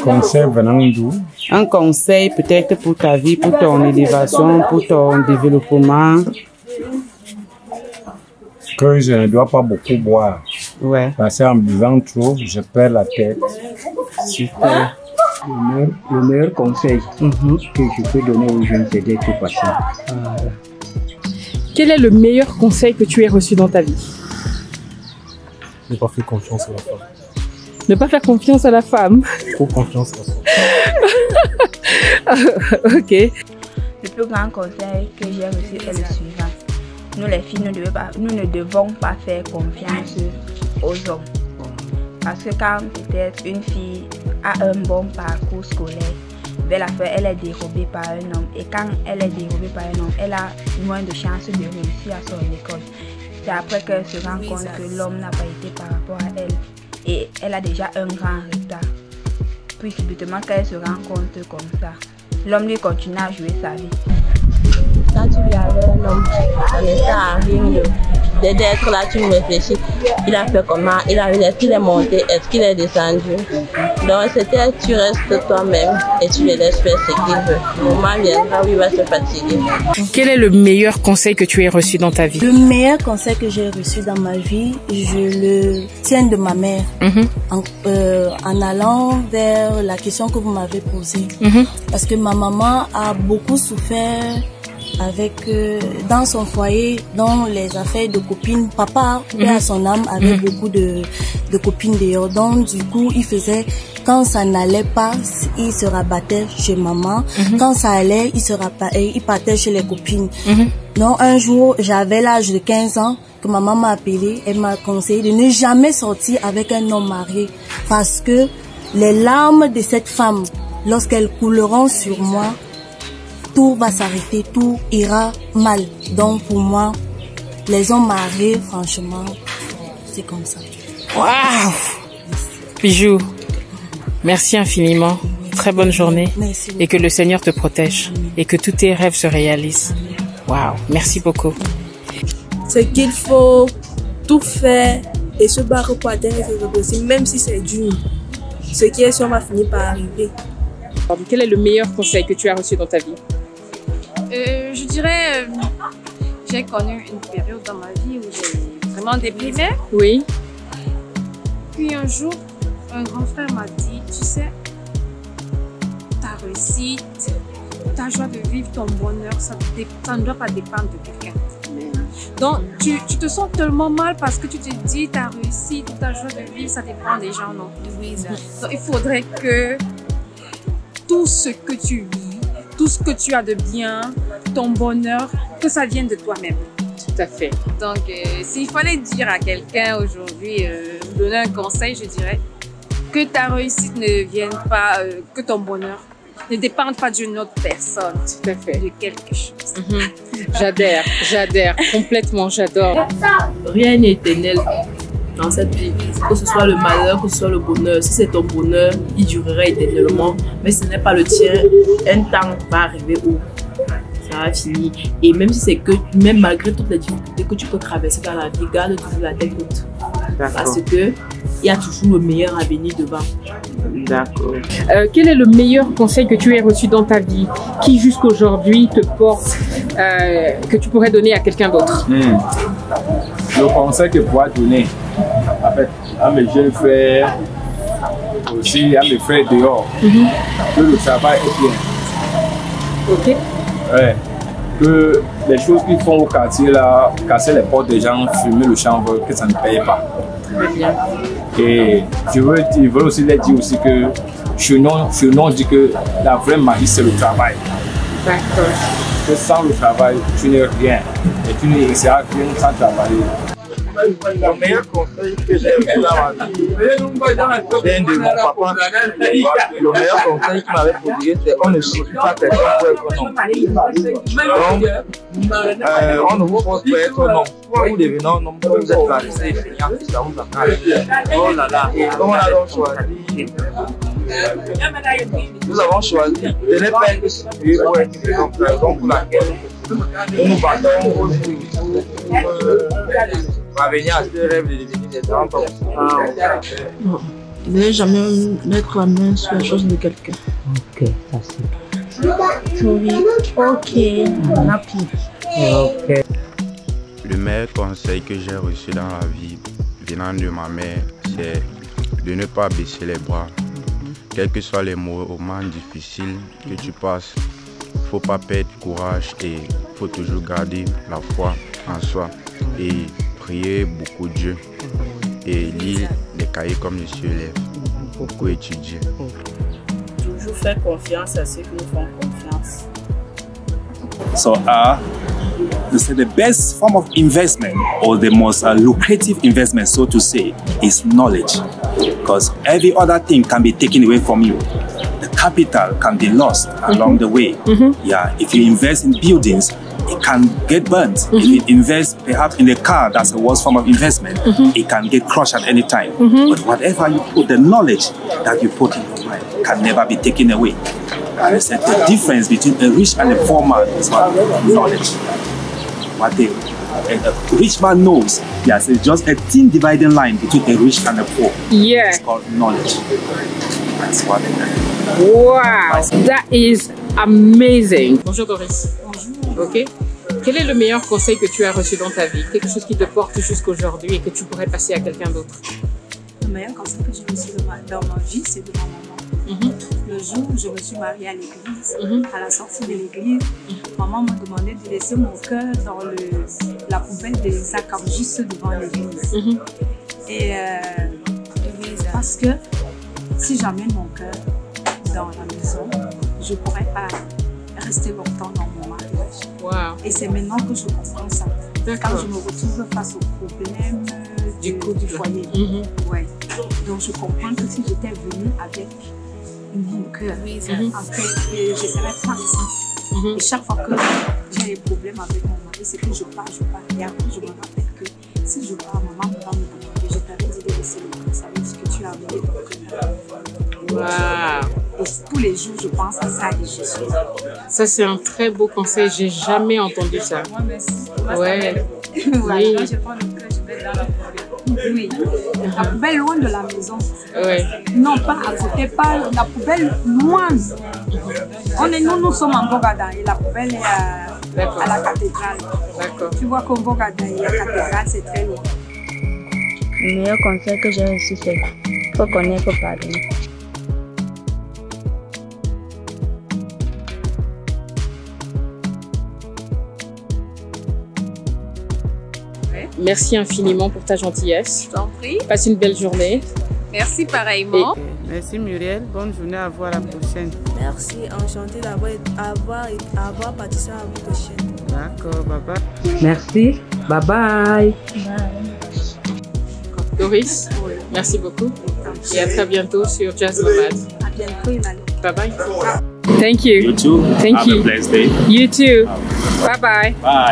conseil venant d'où? Un conseil peut-être pour ta vie, pour ton élévation, pour ton développement. Que je ne dois pas beaucoup boire. Ouais. Parce qu'en buvant trop, je perds la tête. Super. Le meilleur conseil que je peux donner aux jeunes, c'est d'être patient. Quel est le meilleur conseil que tu aies reçu dans ta vie? Ne pas faire confiance à la femme. Ne pas faire confiance à la femme. Trop confiance à la femme. Ok. Le plus grand conseil que j'ai reçu est le suivant. Nous les filles, nous ne devons pas faire confiance aux hommes. Parce que quand peut-être une fille a un bon parcours scolaire, elle est dérobée par un homme. Et quand elle est dérobée par un homme, elle a moins de chances de réussir à son école. C'est après qu'elle se rend compte que l'homme n'a pas été par rapport à elle. Et elle a déjà un grand retard. Puis subitement qu'elle se rend compte comme ça, l'homme lui continue à jouer sa vie. Quand tu vis avec un homme, ça ne sert à rien d'être là, tu me réfléchis. Il a fait comment? Est-ce qu'il est monté? Est-ce qu'il est descendu? Donc c'était, tu restes toi-même et tu le laisses faire ce qu'il veut. Le moment viendra où il va se fatiguer. Quel est le meilleur conseil que tu aies reçu dans ta vie? Le meilleur conseil que j'ai reçu dans ma vie, je le tiens de ma mère. En allant vers la question que vous m'avez posée. Parce que ma maman a beaucoup souffert avec dans son foyer, dans les affaires de copines. Papa, à son âme, avait beaucoup de copines dehors. Donc du coup, il faisait, quand ça n'allait pas, il se rabattait chez maman. Quand ça allait, il partait chez les copines. Donc un jour, j'avais l'âge de 15 ans, que maman m'a appelé, elle m'a conseillé de ne jamais sortir avec un homme marié. Parce que les larmes de cette femme, lorsqu'elles couleront sur moi, tout va s'arrêter, tout ira mal. Donc pour moi, les hommes mariés, franchement, c'est comme ça. Waouh! Bijou, merci infiniment. Très bonne journée. Merci beaucoup. Et que le Seigneur te protège. Et que tous tes rêves se réalisent. Waouh, merci beaucoup. C'est qu'il faut tout faire et se battre pour atteindre ses objectifs, même si c'est dur. Ce qui est sûr va finir par arriver. Quel est le meilleur conseil que tu as reçu dans ta vie? Je dirais, j'ai connu une période dans ma vie où j'ai vraiment déprimé. Oui. Puis un jour, un grand frère m'a dit, tu sais, ta réussite, ta joie de vivre, ton bonheur, ça ne doit pas dépendre de quelqu'un. Donc, tu te sens tellement mal parce que tu te dis, ta réussite, ta joie de vivre, ça dépend des gens, non? Donc, il faudrait que tout ce que tu vis, tout ce que tu as de bien, ton bonheur, que ça vienne de toi-même. Tout à fait. Donc, s'il fallait dire à quelqu'un aujourd'hui, donner un conseil, je dirais que ta réussite ne vienne pas, que ton bonheur ne dépende pas d'une autre personne. Tout à fait. De quelque chose. J'adhère, complètement, j'adore. Rien n'est éternel dans cette vie, que ce soit le malheur, que ce soit le bonheur. Si c'est ton bonheur, il durera éternellement, mais ce n'est pas le tien. Un temps va arriver où ça va finir. Et même si c'est que, même malgré toutes les difficultés que tu peux traverser dans la vie, garde toujours la tête haute. Parce que il y a toujours le meilleur à venir devant. D'accord. Quel est le meilleur conseil que tu aies reçu dans ta vie, qui jusqu'aujourd'hui te porte, que tu pourrais donner à quelqu'un d'autre? Le conseil que je pourrais donner en fait, à mes jeunes frères, aussi à mes frères dehors, que le travail est bien. Ok. Ouais. Que les choses qu'ils font au quartier là, casser les portes des gens, fumer le chanvre, que ça ne paye pas. Très bien. Et je veux aussi les dire aussi que Chenon dit que la vraie magie c'est le travail. D'accord. Que sans le travail, tu n'es rien. Et tu ne réussiras rien sans travailler. Le meilleur conseil que j'ai reçu dans ma vie vient de mon papa. Le meilleur conseil qu'il m'avait prodigué, c'est on ne suffit pas quelqu'un pour être un homme. Donc, on ne vous force pas être un homme. Quand vous devenez un homme, vous êtes lancé et feignant, ça vous accale. Oh là là. Donc on a donc choisi. Nous avons choisi de ne pas être suivis pour être une raison pour laquelle nous nous battons pour parvenir à ce rêve de devenir des grands hommes. Ne jamais mettre la main sur la chose de quelqu'un. Ok, facile. Oui, ok, rapide. Ok. Le meilleur conseil que j'ai reçu dans la vie venant de ma mère, c'est de ne pas baisser les bras. Quels que soient les moments difficiles que tu passes, il ne faut pas perdre courage et il faut toujours garder la foi en soi et prier beaucoup Dieu et lire les cahiers comme les cieux lèvent. Beaucoup étudier. Toujours faire confiance à ceux qui nous font confiance. So, the best form of investment, or the most lucrative investment, so to say, is knowledge. Because every other thing can be taken away from you. The capital can be lost along the way. Yeah, if you invest in buildings, it can get burnt. If you invest perhaps in a car, that's the worst form of investment. It can get crushed at any time. But whatever you put, the knowledge that you put in your mind can never be taken away. And I said the difference between a rich and a poor man is what knowledge. What a rich man knows, yes, it's just a thin dividing line between a rich and a poor. Yeah. It's called knowledge. That's what it is. Wow, that is amazing. Bonjour Doris. Bonjour. Ok. Quel est le meilleur conseil que tu as reçu dans ta vie? Quelque chose qui te porte jusqu'aujourd'hui et que tu pourrais passer à quelqu'un d'autre? Le meilleur conseil que j'ai reçu dans ma vie, c'est de ma maman. Le jour où je me suis mariée à l'église, à la sortie de l'église, maman m'a demandé de laisser mon cœur dans la poubelle des sacs juste devant l'église. Et parce que si j'amène mon cœur dans la maison, je ne pourrais pas rester longtemps dans mon mariage. Wow. Et c'est maintenant que je comprends ça. Quand je me retrouve face au problème du foyer. Ouais. Donc je comprends que si j'étais venue avec mon cœur, en fait, je ne serais pas ici. Et chaque fois que j'ai des problèmes avec mon mari, c'est que je pars. Et après, je me rappelle que si je pars, maman va me demander, je t'avais dit de laisser le cœur, ça veut dire que tu as amené ton cœur. Wow. Et tous les jours, je pense à ça et je suis là. Ça, c'est un très beau conseil. J'ai jamais entendu ça. Moi, merci. Ouais. Voilà, oui. Quand je prends le cœur, je vais dans la poubelle. Oui. La poubelle loin de la maison. Ouais. Non, pas à côté, pas la poubelle loin. Nous sommes en Bogada et la poubelle est à la cathédrale. D'accord. Tu vois qu'au Bogada et la cathédrale, c'est très loin. Le meilleur conseil que j'ai reçu, c'est qu'il faut connaître et pardonner. Merci infiniment pour ta gentillesse. Je t'en prie. Passe une belle journée. Merci pareillement. Merci Muriel. Bonne journée, à vous à la prochaine. Merci, enchantée d'avoir participé à votre chaîne. D'accord, bye bye. Merci, bye bye. Doris, merci beaucoup. Et à très bientôt sur Jazz Nomad. À bientôt, Emmanuel. Bye bye. Thank you. You too. Thank Have you. a blessed day. You too. Bye bye. Bye.